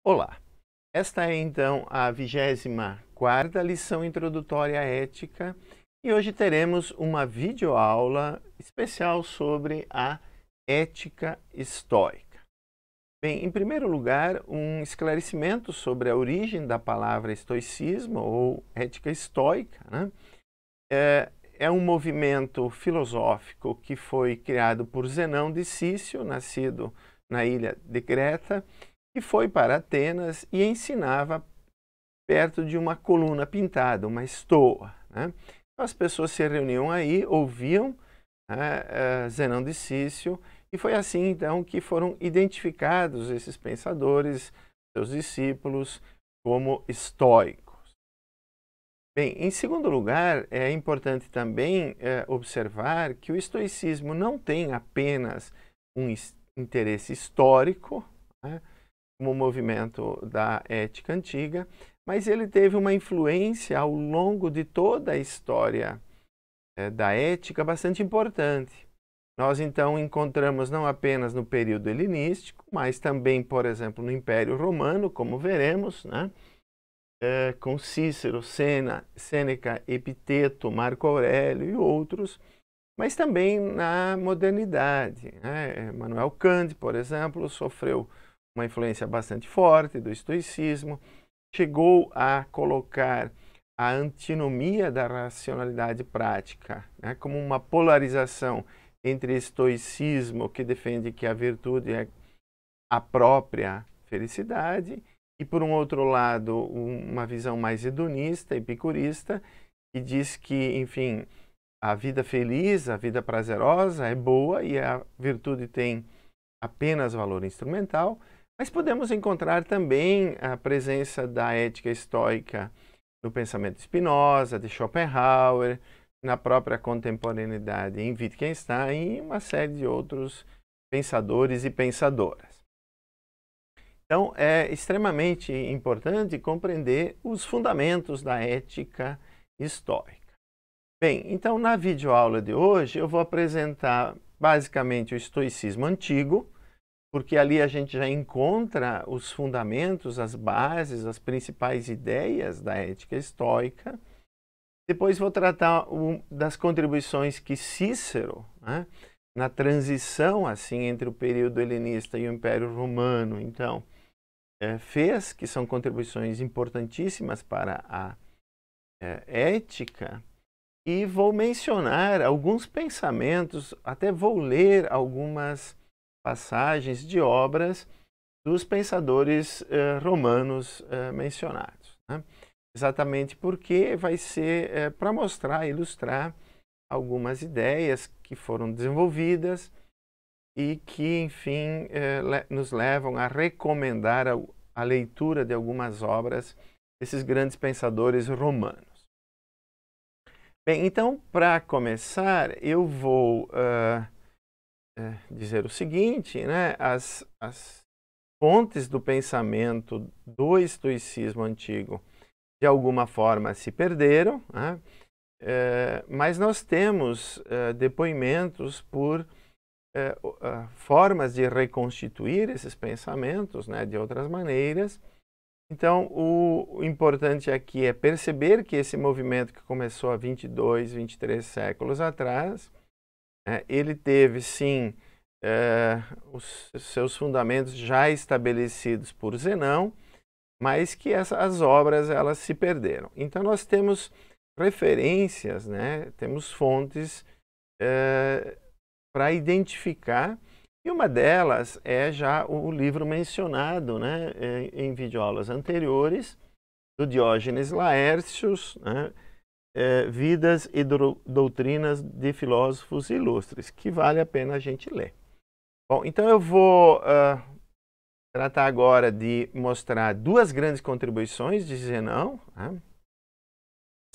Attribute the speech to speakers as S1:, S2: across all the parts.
S1: Olá, esta é então a 24ª lição introdutória à ética e hoje teremos uma videoaula especial sobre a ética estoica. Bem, em primeiro lugar, um esclarecimento sobre a origem da palavra estoicismo ou ética estoica, né? É um movimento filosófico que foi criado por Zenão de Cício, nascido na ilha de Creta, que foi para Atenas e ensinava perto de uma coluna pintada, uma estoa, né? As pessoas se reuniam aí, ouviam Zenão de Cício, e foi assim então que foram identificados esses pensadores, seus discípulos, como estoicos. Bem, em segundo lugar, é importante também observar que o estoicismo não tem apenas um interesse histórico, né, como movimento da ética antiga, mas ele teve uma influência ao longo de toda a história da ética bastante importante. Nós então encontramos não apenas no período helenístico, mas também, por exemplo, no Império Romano, como veremos, né? Com Cícero, Sêneca, Epiteto, Marco Aurélio e outros, mas também na modernidade, né? Manuel Kant, por exemplo, sofreu uma influência bastante forte do estoicismo, chegou a colocar a antinomia da racionalidade prática, né, como uma polarização entre estoicismo, que defende que a virtude é a própria felicidade, e por um outro lado, uma visão mais hedonista, epicurista, que diz que, enfim, a vida feliz, a vida prazerosa é boa e a virtude tem apenas valor instrumental, mas podemos encontrar também a presença da ética estoica no pensamento de Spinoza, de Schopenhauer, na própria contemporaneidade em Wittgenstein e uma série de outros pensadores e pensadoras. Então, é extremamente importante compreender os fundamentos da ética estoica. Bem, então na videoaula de hoje eu vou apresentar basicamente o estoicismo antigo, porque ali a gente já encontra os fundamentos, as bases, as principais ideias da ética estoica. Depois vou tratar das contribuições que Cícero, né, na transição assim entre o período helenista e o Império Romano, então, fez, que são contribuições importantíssimas para a ética, e vou mencionar alguns pensamentos, até vou ler algumas passagens de obras dos pensadores romanos mencionados, né? Exatamente porque vai ser para mostrar, ilustrar algumas ideias que foram desenvolvidas e que, enfim, nos levam a recomendar a leitura de algumas obras desses grandes pensadores romanos. Bem, então, para começar, eu vou dizer o seguinte, né? As fontes do pensamento do estoicismo antigo, de alguma forma, se perderam, né? Mas nós temos depoimentos por formas de reconstituir esses pensamentos, né, de outras maneiras. Então, o importante aqui é perceber que esse movimento que começou há 22, 23 séculos atrás, ele teve, sim, os seus fundamentos já estabelecidos por Zenão, mas que as obras elas se perderam. Então, nós temos referências, né, temos fontes para identificar, e uma delas é já o livro mencionado, né, em videoaulas anteriores, do Diógenes Laércios, né, Vidas e Doutrinas de Filósofos Ilustres, que vale a pena a gente ler. Bom, então eu vou tratar agora de mostrar duas grandes contribuições de Zenão, né,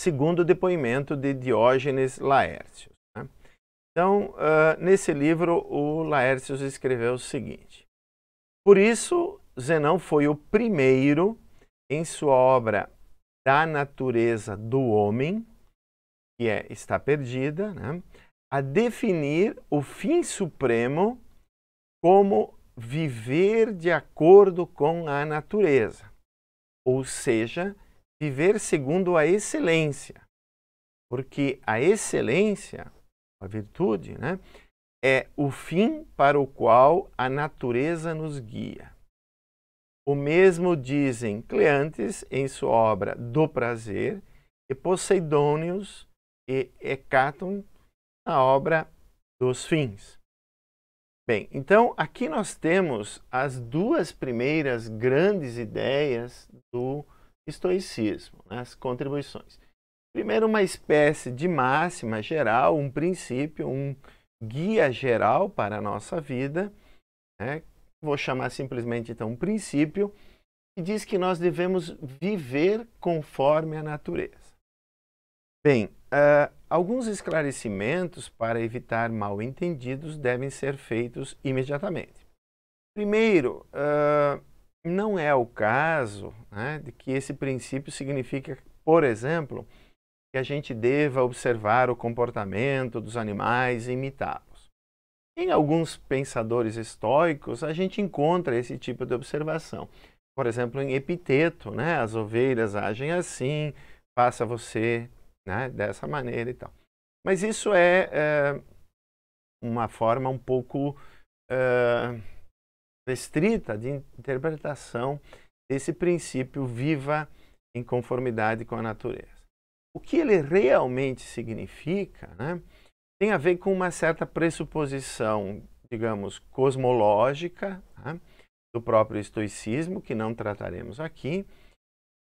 S1: segundo o depoimento de Diógenes Laércios. Né? Então, nesse livro, o Laércios escreveu o seguinte: por isso, Zenão foi o primeiro, em sua obra Da Natureza do Homem, que Está Perdida, né, a definir o fim supremo como viver de acordo com a natureza, ou seja, viver segundo a excelência, porque a excelência, a virtude, né, é o fim para o qual a natureza nos guia. O mesmo dizem Cleantes em sua obra Do Prazer e Poseidônios e Hecaton na obra Dos Fins. Bem, então aqui nós temos as duas primeiras grandes ideias do estoicismo, né, as contribuições. Primeiro, uma espécie de máxima geral, um princípio, um guia geral para a nossa vida, né? Vou chamar simplesmente então um princípio, que diz que nós devemos viver conforme a natureza. Bem, alguns esclarecimentos para evitar mal-entendidos devem ser feitos imediatamente. Primeiro, não é o caso, né, de que esse princípio significa, por exemplo, que a gente deva observar o comportamento dos animais e imitá-los. Em alguns pensadores estoicos, a gente encontra esse tipo de observação. Por exemplo, em Epiteto, né, as ovelhas agem assim, faça você, né, dessa maneira e tal. Mas isso é uma forma um pouco restrita de interpretação desse princípio viva em conformidade com a natureza. O que ele realmente significa, né, tem a ver com uma certa pressuposição, digamos, cosmológica, né, do próprio estoicismo, que não trataremos aqui,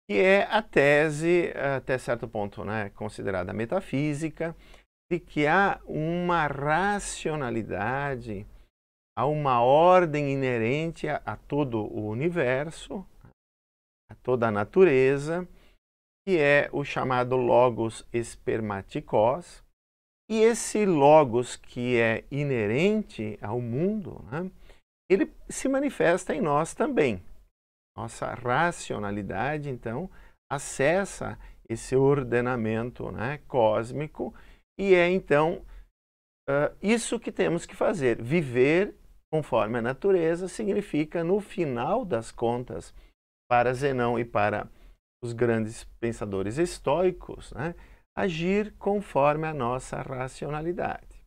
S1: que é a tese, até certo ponto, né, considerada metafísica, de que há uma racionalidade, há uma ordem inerente a todo o universo, a toda a natureza, que é o chamado logos espermatikos. E esse logos que é inerente ao mundo, né, ele se manifesta em nós também. Nossa racionalidade, então, acessa esse ordenamento, né, cósmico, e é, então, isso que temos que fazer. Viver conforme a natureza significa, no final das contas, para Zenão e para os grandes pensadores estoicos, né, agir conforme a nossa racionalidade.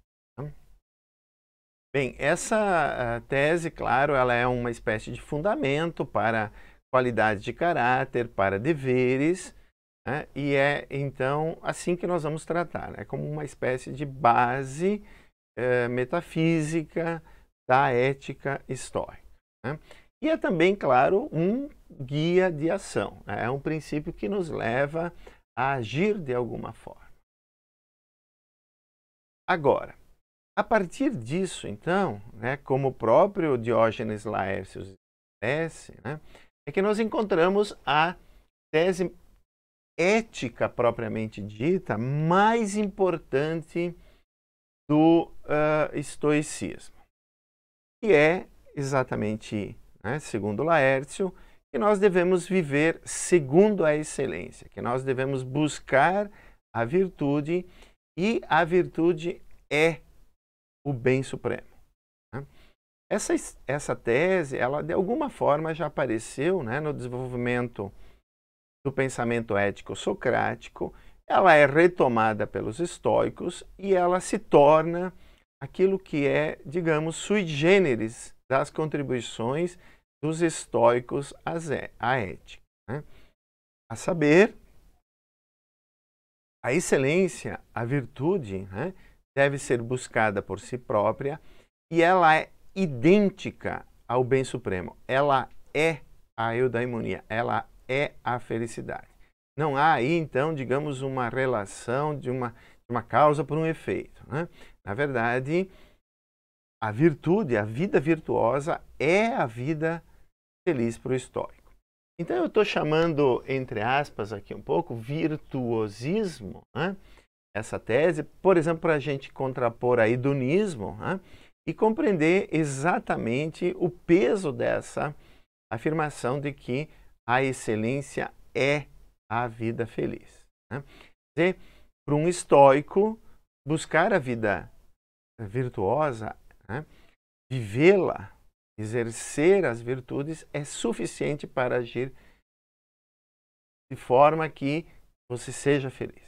S1: Bem, essa tese, claro, ela é uma espécie de fundamento para qualidade de caráter, para deveres, né, e é, então, assim que nós vamos tratar, né, como uma espécie de base metafísica da ética estoica, né? E é também, claro, um guia de ação, né? É um princípio que nos leva a agir de alguma forma. Agora, a partir disso, então, né, como o próprio Diógenes Laércio esclarece, né, é que nós encontramos a tese ética propriamente dita mais importante do estoicismo, que é exatamente, né, segundo Laércio, que nós devemos viver segundo a excelência, que nós devemos buscar a virtude, e a virtude é o bem supremo, né? Essa tese, ela de alguma forma já apareceu, né, no desenvolvimento do pensamento ético socrático. Ela é retomada pelos estoicos e ela se torna aquilo que é, digamos, sui generis das contribuições dos estoicos à ética, né? A saber, a excelência, a virtude, né, deve ser buscada por si própria e ela é idêntica ao bem supremo. Ela é a eudaimonia, ela é a felicidade. Não há aí, então, digamos, uma relação de uma causa por um efeito, né? Na verdade, a virtude, a vida virtuosa é a vida feliz para o estoico. Então eu estou chamando, entre aspas, aqui um pouco, virtuosismo, né, essa tese, por exemplo, para a gente contrapor a hedonismo, né, e compreender exatamente o peso dessa afirmação de que a excelência é a vida feliz, né? Quer dizer, para um estoico, buscar a vida virtuosa, né, vivê-la, exercer as virtudes é suficiente para agir de forma que você seja feliz.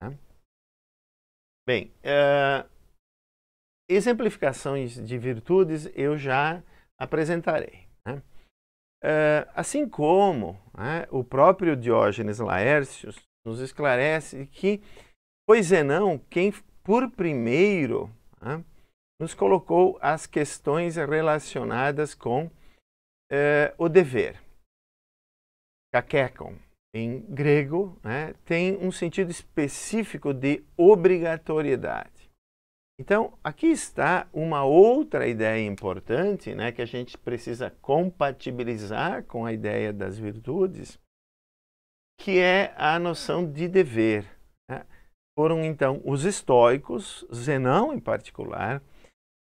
S1: Tá? Bem, exemplificações de virtudes eu já apresentarei. Né? Assim como o próprio Diógenes Laércio nos esclarece que foi Zenão quem, por primeiro, nos colocou as questões relacionadas com o dever. Kakekon, em grego, tem um sentido específico de obrigatoriedade. Então, aqui está uma outra ideia importante, que a gente precisa compatibilizar com a ideia das virtudes, que é a noção de dever. Foram, então, os estoicos, Zenão em particular,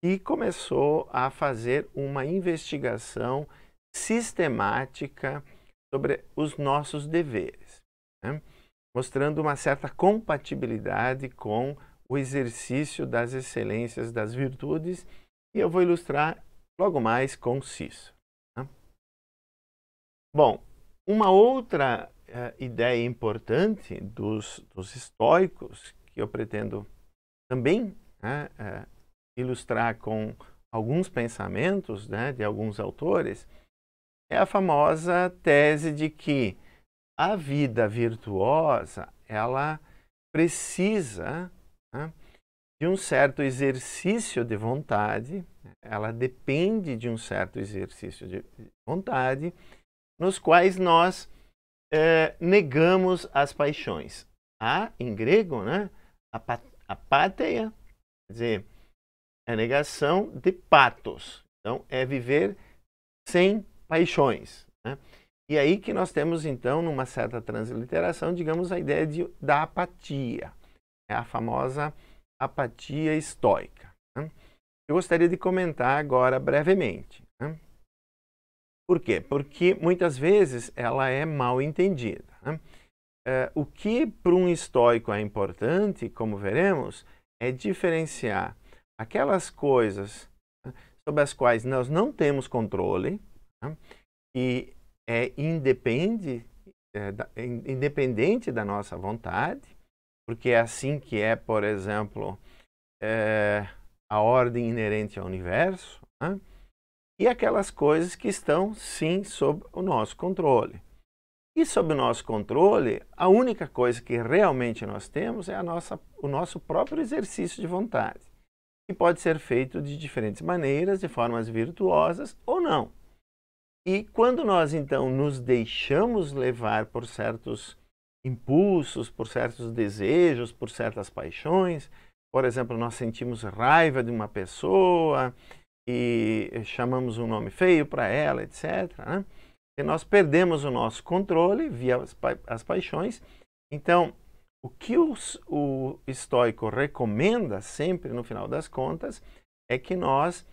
S1: que começou a fazer uma investigação sistemática sobre os nossos deveres, mostrando uma certa compatibilidade com o exercício das excelências das virtudes, e eu vou ilustrar logo mais com Cícero. Bom, uma outra ideia importante dos estoicos, que eu pretendo também ilustrar com alguns pensamentos de alguns autores, é a famosa tese de que a vida virtuosa ela precisa de um certo exercício de vontade, ela depende de um certo exercício de vontade, nos quais nós negamos as paixões. Em grego, apáteia, quer dizer, é a negação de patos. Então, é viver sem paixões. E aí que nós temos, então, numa certa transliteração, digamos, a ideia da apatia. É a famosa apatia estoica. Eu gostaria de comentar agora brevemente. Por quê? Porque muitas vezes ela é mal entendida. O que para um estoico é importante, como veremos, é diferenciar aquelas coisas sobre as quais nós não temos controle, e é independente da nossa vontade, porque é assim que é, por exemplo, a ordem inerente ao universo, e aquelas coisas que estão, sim, sob o nosso controle. E sob o nosso controle, a única coisa que realmente nós temos é o nosso próprio exercício de vontade, que pode ser feito de diferentes maneiras, de formas virtuosas ou não. E quando nós, então, nos deixamos levar por certos impulsos, por certos desejos, por certas paixões, por exemplo, nós sentimos raiva de uma pessoa e chamamos um nome feio para ela, etc., e nós perdemos o nosso controle via as paixões. Então, o que o estoico recomenda sempre, no final das contas, é que nós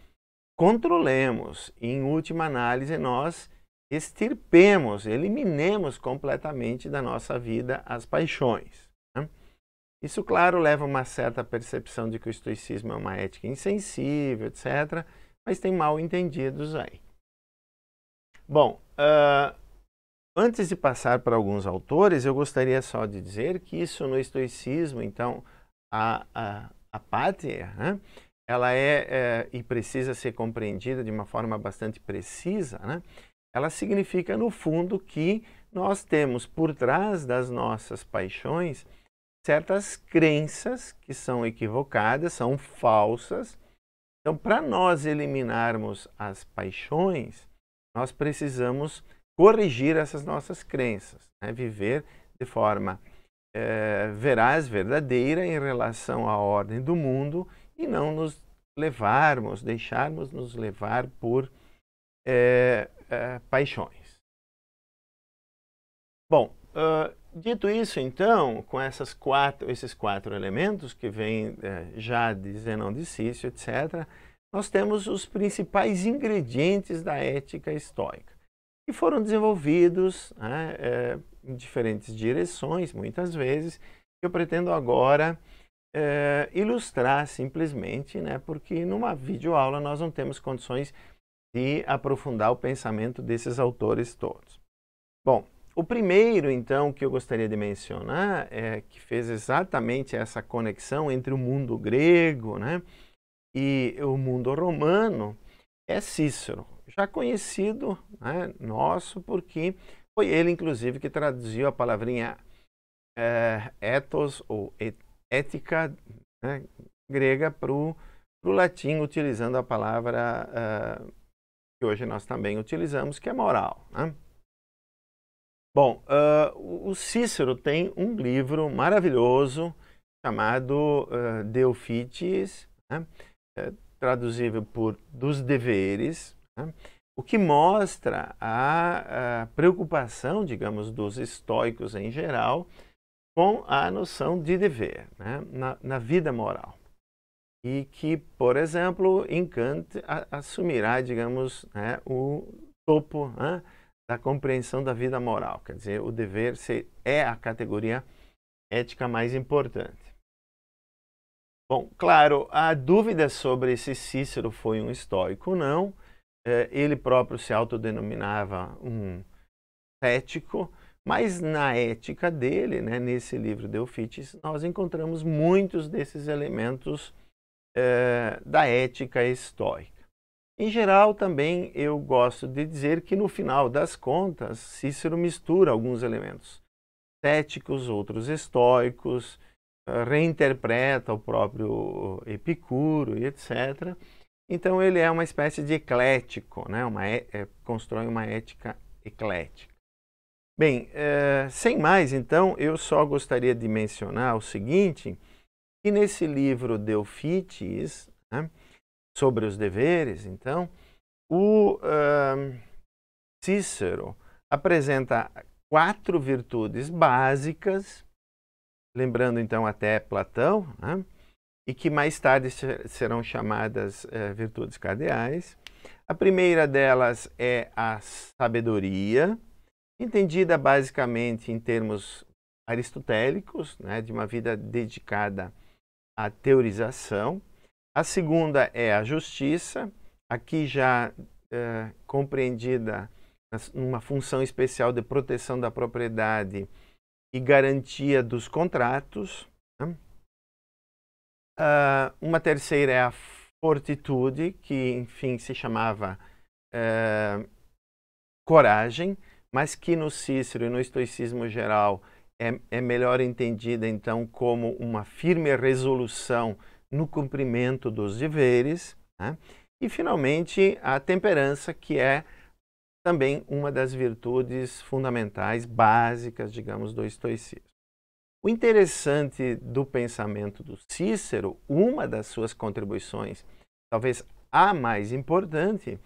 S1: controlemos e, em última análise, nós extirpemos, eliminemos completamente da nossa vida as paixões. Isso, claro, leva a uma certa percepção de que o estoicismo é uma ética insensível, etc., mas tem mal entendidos aí. Bom, antes de passar para alguns autores, eu gostaria só de dizer que isso no estoicismo, então, a apátia, ela e precisa ser compreendida de uma forma bastante precisa, ela significa, no fundo, que nós temos por trás das nossas paixões certas crenças que são equivocadas, são falsas. Então, para nós eliminarmos as paixões, nós precisamos corrigir essas nossas crenças, viver de forma veraz, verdadeira em relação à ordem do mundo e não nos deixarmos nos levar por paixões. Bom, dito isso, então, com esses quatro elementos que vêm já de Zenão de Cício, etc., nós temos os principais ingredientes da ética estoica, que foram desenvolvidos em diferentes direções, muitas vezes. Eu pretendo agora ilustrar simplesmente, porque numa videoaula nós não temos condições de aprofundar o pensamento desses autores todos. Bom, o primeiro, então, que eu gostaria de mencionar, que fez exatamente essa conexão entre o mundo grego, né, e o mundo romano, é Cícero, já conhecido, né, nosso, porque foi ele, inclusive, que traduziu a palavrinha ethos ou ética, né, grega para o latim, utilizando a palavra que hoje nós também utilizamos, que é moral, né? Bom, o Cícero tem um livro maravilhoso chamado De Officiis, né? Traduzível por Dos Deveres, né? O que mostra a preocupação, digamos, dos estoicos em geral com a noção de dever, né? na vida moral. E que, por exemplo, em Kant assumirá, digamos, né, o topo, né, da compreensão da vida moral. Quer dizer, o dever é a categoria ética mais importante. Bom, claro, há dúvidas sobre se Cícero foi um estoico ou não. Ele próprio se autodenominava um cético, mas na ética dele, né, nesse livro De Officiis, nós encontramos muitos desses elementos da ética estoica. Em geral, também eu gosto de dizer que no final das contas, Cícero mistura alguns elementos céticos, outros estoicos, reinterpreta o próprio Epicuro e etc. Então ele é uma espécie de eclético, né? Constrói uma ética eclética. Bem, sem mais, então, eu só gostaria de mencionar o seguinte, que nesse livro De Officiis, né, sobre os deveres, então, o Cícero apresenta 4 virtudes básicas, lembrando então até Platão, né, e que mais tarde serão chamadas virtudes cardeais. A primeira delas é a sabedoria, entendida basicamente em termos aristotélicos, né, de uma vida dedicada à teorização. A segunda é a justiça, aqui já compreendida numa função especial de proteção da propriedade e garantia dos contratos, né? Uma terceira é a fortitude, que enfim se chamava coragem, mas que no Cícero e no estoicismo geral é melhor entendida então como uma firme resolução no cumprimento dos deveres, né? E finalmente a temperança, que é também uma das virtudes fundamentais, básicas, digamos, do estoicismo. O interessante do pensamento do Cícero, uma das suas contribuições, talvez a mais importante,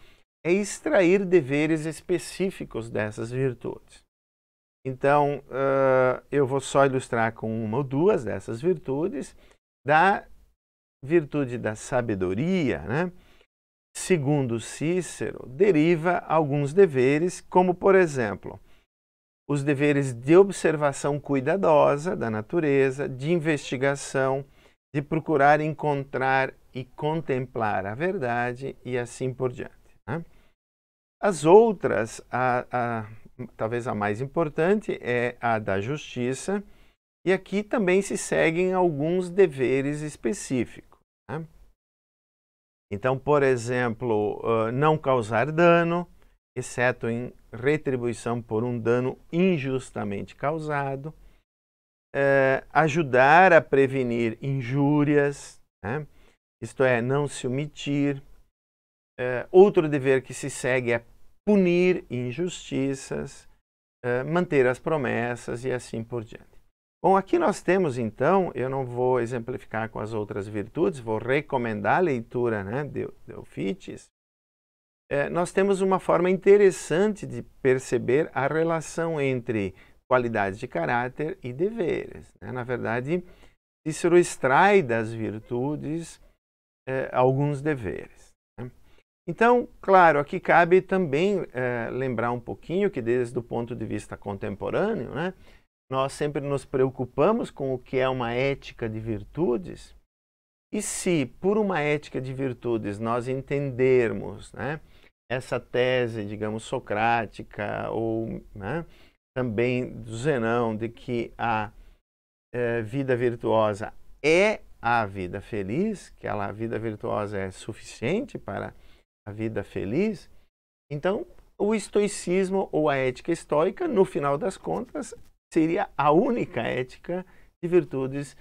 S1: é extrair deveres específicos dessas virtudes. Então, eu vou só ilustrar com uma ou duas dessas virtudes. Da virtude da sabedoria, né, segundo Cícero, deriva alguns deveres, como, por exemplo, os deveres de observação cuidadosa da natureza, de investigação, de procurar encontrar e contemplar a verdade e assim por diante, né? As outras, talvez a mais importante, é a da justiça, e aqui também se seguem alguns deveres específicos, né? Então, por exemplo, não causar dano, exceto em retribuição por um dano injustamente causado, ajudar a prevenir injúrias, né? Isto é, não se omitir. Outro dever que se segue é punir injustiças, manter as promessas e assim por diante. Bom, aqui nós temos então, eu não vou exemplificar com as outras virtudes, vou recomendar a leitura, né, de Officiis. Nós temos uma forma interessante de perceber a relação entre qualidades de caráter e deveres, né? Na verdade, Cícero extrai das virtudes alguns deveres, né? Então, claro, aqui cabe também lembrar um pouquinho que desde o ponto de vista contemporâneo, né, nós sempre nos preocupamos com o que é uma ética de virtudes, e se por uma ética de virtudes nós entendermos, né, essa tese, digamos, socrática, ou né, também do Zenão, de que a vida virtuosa é a vida feliz, que a vida virtuosa é suficiente para a vida feliz, então o estoicismo ou a ética estoica, no final das contas, seria a única ética de virtudes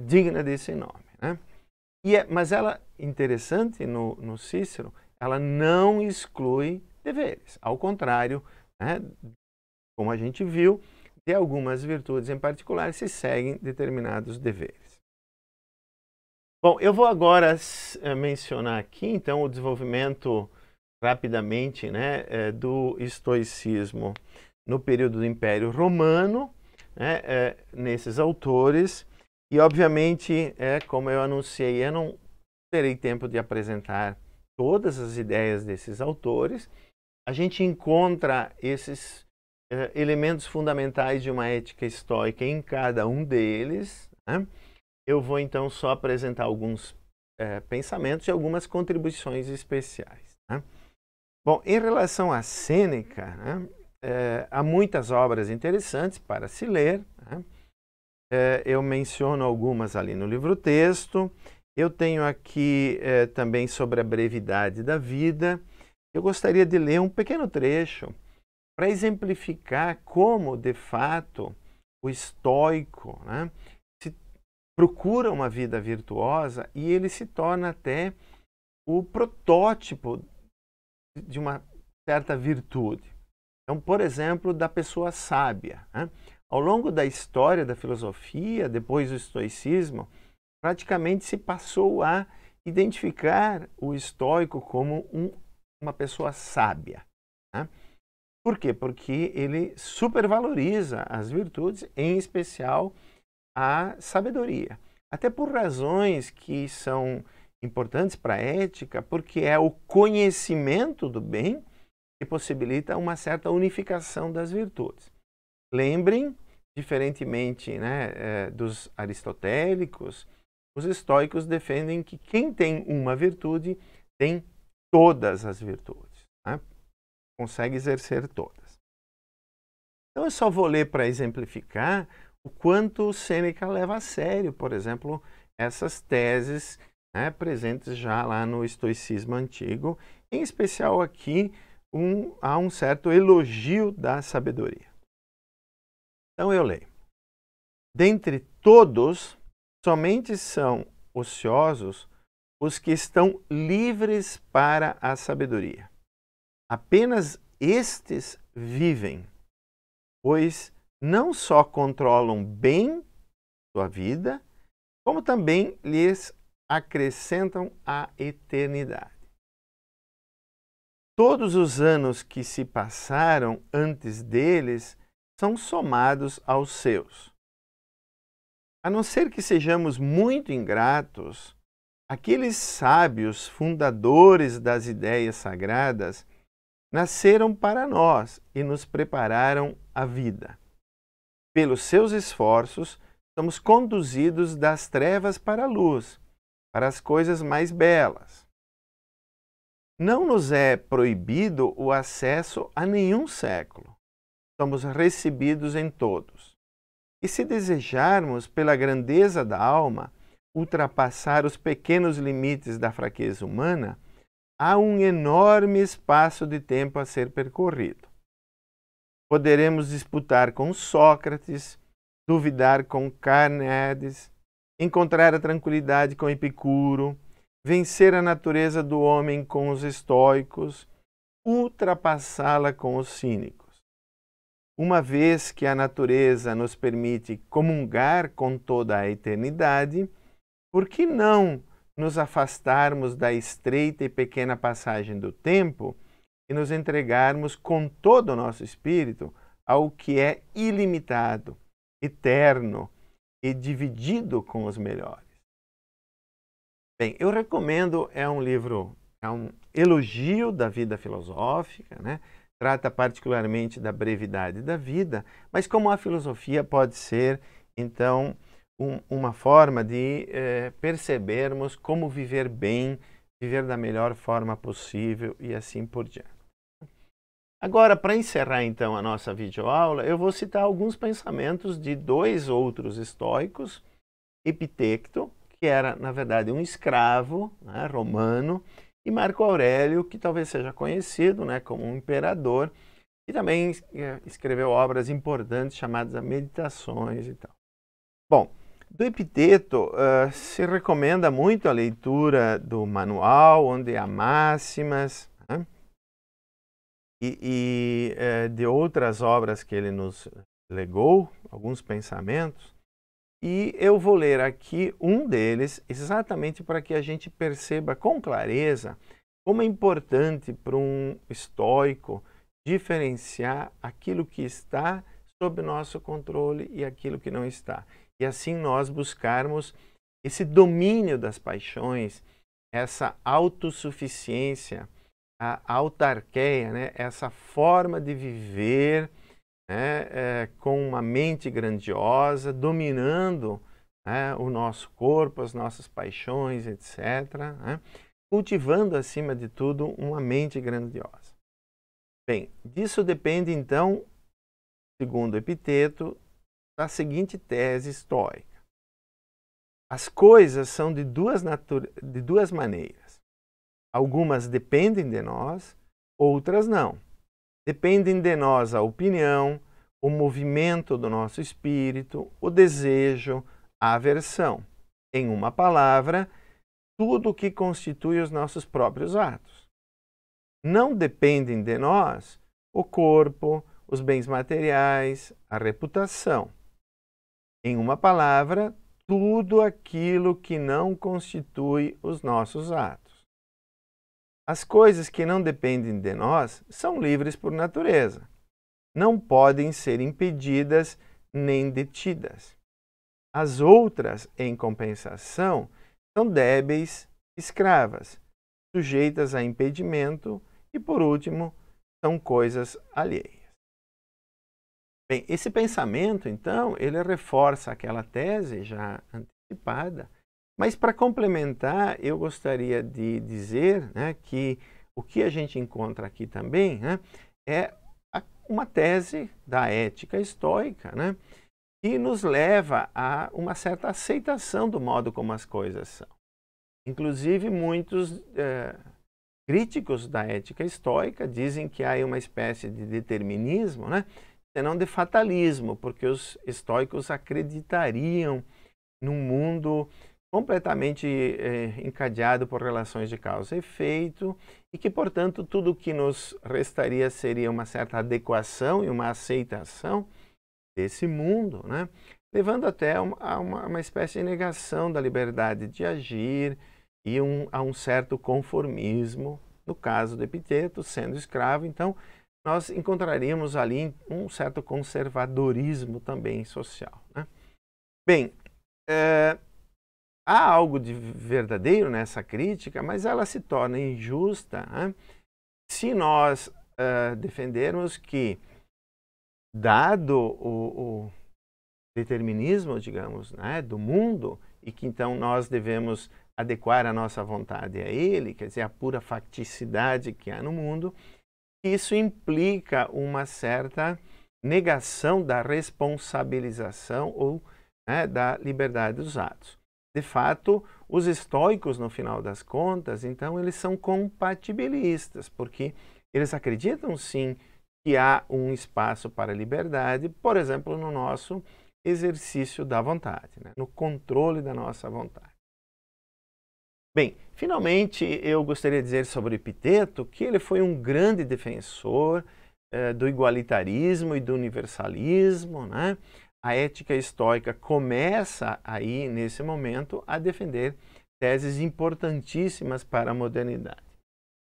S1: digna desse nome, né? Mas ela, interessante no Cícero, ela não exclui deveres. Ao contrário, né, como a gente viu, de algumas virtudes em particular se seguem determinados deveres. Bom, eu vou agora mencionar aqui, então, o desenvolvimento rapidamente, né, do estoicismo no período do Império Romano, né, nesses autores. E, obviamente, como eu anunciei, eu não terei tempo de apresentar todas as ideias desses autores. A gente encontra esses elementos fundamentais de uma ética estoica em cada um deles, né? Eu vou, então, só apresentar alguns pensamentos e algumas contribuições especiais, né? Bom, em relação a Sêneca, né, há muitas obras interessantes para se ler, né? Eu menciono algumas ali no livro-texto. Eu tenho aqui também sobre a brevidade da vida. Eu gostaria de ler um pequeno trecho para exemplificar como, de fato, o estoico, né, procura uma vida virtuosa e ele se torna até o protótipo de uma certa virtude. Então, por exemplo, da pessoa sábia, né? Ao longo da história da filosofia, depois do estoicismo, praticamente se passou a identificar o estoico como uma pessoa sábia, né? Por quê? Porque ele supervaloriza as virtudes, em especial a sabedoria. Até por razões que são importantes para a ética, porque é o conhecimento do bem que possibilita uma certa unificação das virtudes. Lembrem, diferentemente, né, dos aristotélicos, os estoicos defendem que quem tem uma virtude tem todas as virtudes, né? Consegue exercer todas. Então eu só vou ler para exemplificar o quanto Sêneca leva a sério, por exemplo, essas teses, né, presentes já lá no estoicismo antigo, em especial aqui há um certo elogio da sabedoria. Então eu leio. Dentre todos, somente são ociosos os que estão livres para a sabedoria. Apenas estes vivem, pois não só controlam bem sua vida, como também lhes acrescentam a eternidade. Todos os anos que se passaram antes deles são somados aos seus. A não ser que sejamos muito ingratos, aqueles sábios fundadores das ideias sagradas nasceram para nós e nos prepararam a vida. Pelos seus esforços, somos conduzidos das trevas para a luz, para as coisas mais belas. Não nos é proibido o acesso a nenhum século. Somos recebidos em todos. E se desejarmos, pela grandeza da alma, ultrapassar os pequenos limites da fraqueza humana, há um enorme espaço de tempo a ser percorrido. Poderemos disputar com Sócrates, duvidar com Carneades, encontrar a tranquilidade com Epicuro, vencer a natureza do homem com os estoicos, ultrapassá-la com os cínicos. Uma vez que a natureza nos permite comungar com toda a eternidade, por que não nos afastarmos da estreita e pequena passagem do tempo e nos entregarmos com todo o nosso espírito ao que é ilimitado, eterno e dividido com os melhores? Bem, eu recomendo, é um livro, é um elogio da vida filosófica, né? Trata particularmente da brevidade da vida, mas como a filosofia pode ser, então, uma forma de percebermos como viver bem viver da melhor forma possível e assim por diante. Agora, para encerrar então a nossa videoaula, eu vou citar alguns pensamentos de dois outros estoicos, Epitecto, que era, na verdade, um escravo, né, romano, e Marco Aurélio, que talvez seja conhecido, né, como um imperador, e também escreveu obras importantes chamadas Meditações e tal. Bom, do Epiteto se recomenda muito a leitura do manual, onde há máximas, né, e de outras obras que ele nos legou, alguns pensamentos. E eu vou ler aqui um deles, exatamente para que a gente perceba com clareza como é importante para um estoico diferenciar aquilo que está sob nosso controle e aquilo que não está. E assim nós buscarmos esse domínio das paixões, essa autossuficiência, a autarqueia, né? Essa forma de viver, né, com uma mente grandiosa, dominando, né, o nosso corpo, as nossas paixões, etc., né, cultivando, acima de tudo, uma mente grandiosa. Bem, disso depende, então, segundo Epiteto, da seguinte tese estoica. As coisas são de duas maneiras. Algumas dependem de nós, outras não. Dependem de nós a opinião, o movimento do nosso espírito, o desejo, a aversão. Em uma palavra, tudo o que constitui os nossos próprios atos. Não dependem de nós o corpo, os bens materiais, a reputação. Em uma palavra, tudo aquilo que não constitui os nossos atos. As coisas que não dependem de nós são livres por natureza. Não podem ser impedidas nem detidas. As outras, em compensação, são débeis, escravas, sujeitas a impedimento e, por último, são coisas alheias. Bem, esse pensamento, então, ele reforça aquela tese já antecipada. Mas, para complementar, eu gostaria de dizer, né, que o que a gente encontra aqui também, né, é uma tese da ética estoica, né, que nos leva a uma certa aceitação do modo como as coisas são. Inclusive, muitos críticos da ética estoica dizem que há uma espécie de determinismo, né, senão de fatalismo, porque os estoicos acreditariam num mundo completamente encadeado por relações de causa e efeito, e que, portanto, tudo o que nos restaria seria uma certa adequação e uma aceitação desse mundo, né? Levando até a uma espécie de negação da liberdade de agir e a um certo conformismo. No caso do Epiteto, sendo escravo, então, nós encontraríamos ali um certo conservadorismo também social, né? Bem, há algo de verdadeiro nessa crítica, mas ela se torna injusta, né, se nós defendermos que, dado o determinismo, digamos, né, do mundo, e que então nós devemos adequar a nossa vontade a ele, quer dizer, a pura facticidade que há no mundo, isso implica uma certa negação da responsabilização ou, né, da liberdade dos atos. De fato, os estoicos, no final das contas, então, eles são compatibilistas, porque eles acreditam, sim, que há um espaço para a liberdade, por exemplo, no nosso exercício da vontade, né? No controle da nossa vontade. Bem, finalmente, eu gostaria de dizer sobre Epiteto que ele foi um grande defensor do igualitarismo e do universalismo, né? A ética estoica começa aí, nesse momento, a defender teses importantíssimas para a modernidade.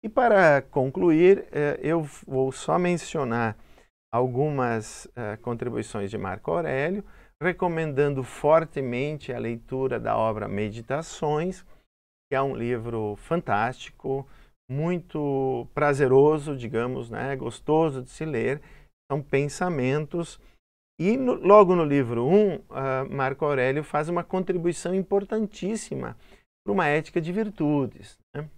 S1: E para concluir, eu vou só mencionar algumas contribuições de Marco Aurélio, recomendando fortemente a leitura da obra Meditações, que é um livro fantástico, muito prazeroso, digamos, né? Gostoso de se ler. São pensamentos. E logo no livro 1, Marco Aurélio faz uma contribuição importantíssima para uma ética de virtudes, né?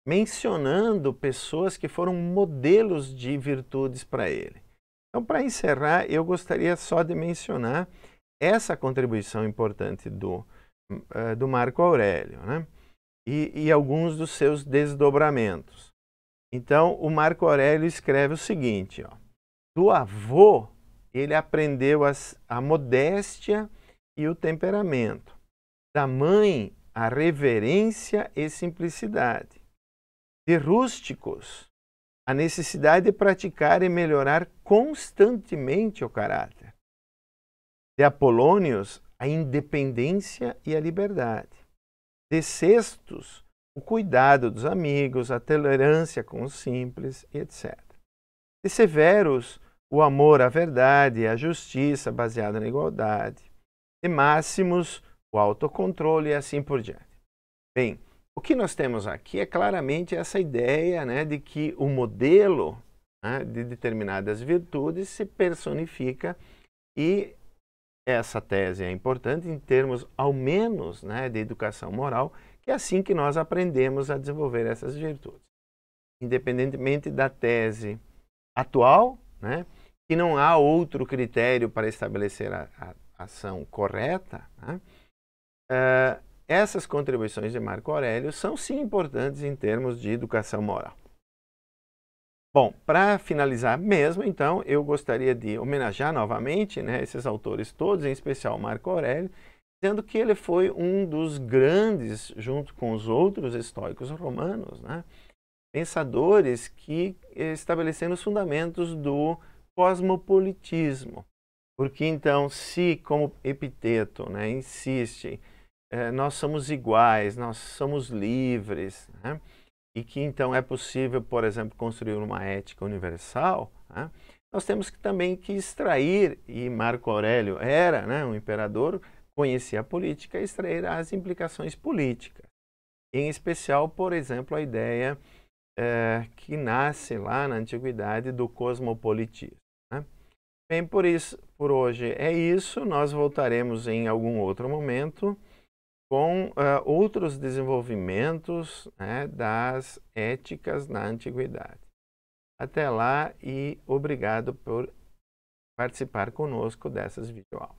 S1: mencionando pessoas que foram modelos de virtudes para ele. Então, para encerrar, eu gostaria só de mencionar essa contribuição importante do Marco Aurélio, né? E alguns dos seus desdobramentos. Então, o Marco Aurélio escreve o seguinte, ó, do avô, ele aprendeu a modéstia e o temperamento. Da mãe, a reverência e simplicidade. De rústicos, a necessidade de praticar e melhorar constantemente o caráter. De Apolônios, a independência e a liberdade. De Sextus, o cuidado dos amigos, a tolerância com os simples, etc. De Severus, o amor à verdade e à justiça baseada na igualdade. De Máximos, o autocontrole e assim por diante. Bem, o que nós temos aqui é claramente essa ideia, né, de que o modelo, né, de determinadas virtudes se personifica, e essa tese é importante em termos, ao menos, né, de educação moral, que é assim que nós aprendemos a desenvolver essas virtudes. Independentemente da tese atual, né, que não há outro critério para estabelecer a ação correta, né, essas contribuições de Marco Aurélio são sim importantes em termos de educação moral. Bom, para finalizar mesmo, então, eu gostaria de homenagear novamente, né, esses autores todos, em especial Marco Aurélio, dizendo que ele foi um dos grandes, junto com os outros estoicos romanos, né, pensadores que estabeleceram os fundamentos do cosmopolitismo. Porque então, se, como Epiteto, né, insiste, nós somos iguais, nós somos livres, né, e que então é possível, por exemplo, construir uma ética universal, né, nós temos também que extrair, e Marco Aurélio era, né, um imperador, conhecia a política, extrair as implicações políticas. Em especial, por exemplo, a ideia que nasce lá na antiguidade do cosmopolitismo. Né? Bem, por hoje é isso. Nós voltaremos em algum outro momento com outros desenvolvimentos, né, das éticas na antiguidade. Até lá e obrigado por participar conosco dessas videoaulas.